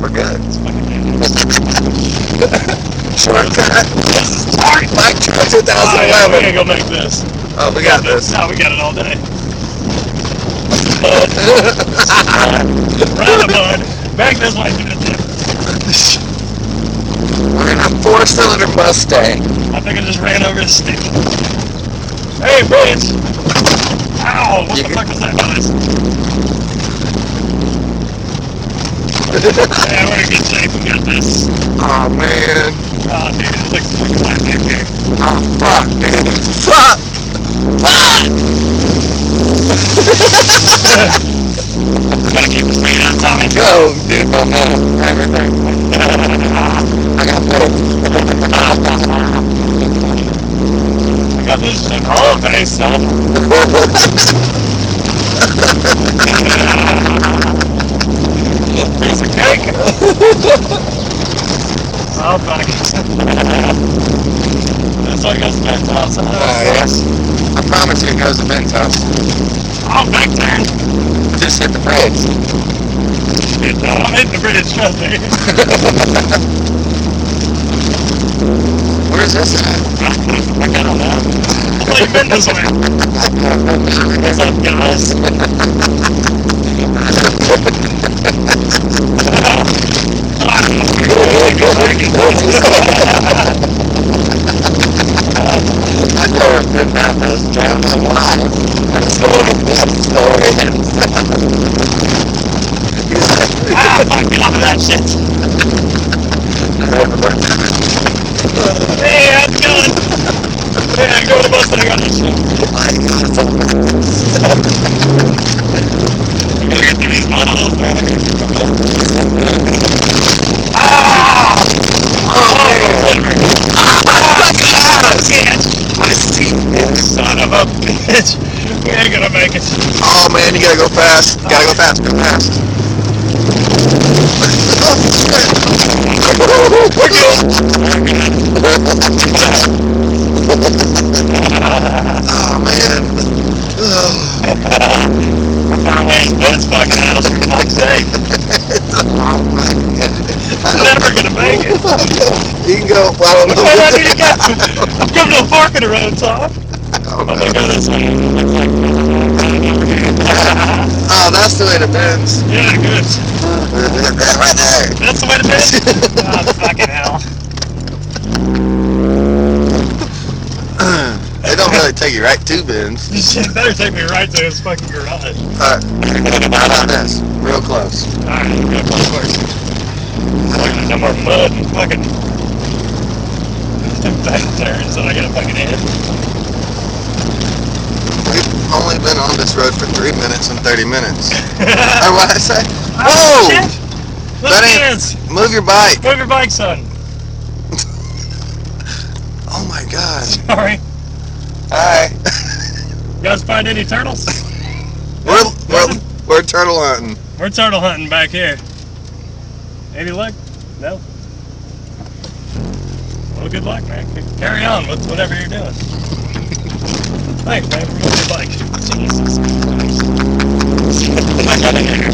We're good. Shortcut. Bike Trail 2011. We gotta go make this. Oh, we got this. No, we got it all day. Round the mud. Back this way to the tip. We're in a 4-cylinder Mustang. I think I just ran over the stick. Hey, bitch! Ow! What the fuck was that noise? Yeah, we're in good shape. We got this. Oh, man. Oh, dude, it looks like a black back here. Oh, fuck, man. Fuck! Fuck! Gotta keep this thing on, Tommy. Go, dude, my man. Everything. I got both. I got this shit all day, son. Piece of cake. Oh, fuck. That's why I got some Ben's house. Yes. I promise you it goes to Ben's house. Oh, back turn. Just hit the brakes. Shit, no, I'm hitting the bridge, trust me. Where's this at? I don't know. I thought you've been this way. What's up, guys? I've never been down those jams in life. That's the way this story ends. Fuck off of that shit. Hey, how's it going? Hey, I go to the Mustang on this shit. I'm gonna get through these models, man. Ah! Son of a bitch. We ain't gonna make it. Oh man, you gotta go fast. Gotta go fast, go fast. We're good. Oh man. That's fucking house for fuck's sake. Oh my god. I'm never gonna make it. You can go, I don't know. How do you get? I'm coming to a fork in the road, Tom. Oh, I'm gonna go this way. oh, that's the way to Ben's. Yeah, good. Right there. That's the way to bed? Oh, fucking hell. They don't really take you right to Ben's. This shit better take me right to his fucking garage. Alright, how about this? Real close. Alright, I'm gonna go first. Fucking no more mud and fucking back turns that I gotta fucking hit. We've only been on this road for 3 minutes and 30 minutes. Oh, What'd I say? oh Whoa! shit! Look That at ain't- this! Move your bike. Move your bike, son. Oh my god. Sorry. Hi. You guys find any turtles? We're turtle hunting. We're turtle hunting back here. Any luck? No? Well, good luck, man. Carry on with whatever you're doing. Thanks, man. Remove your bike. Jesus Christ. I got in here.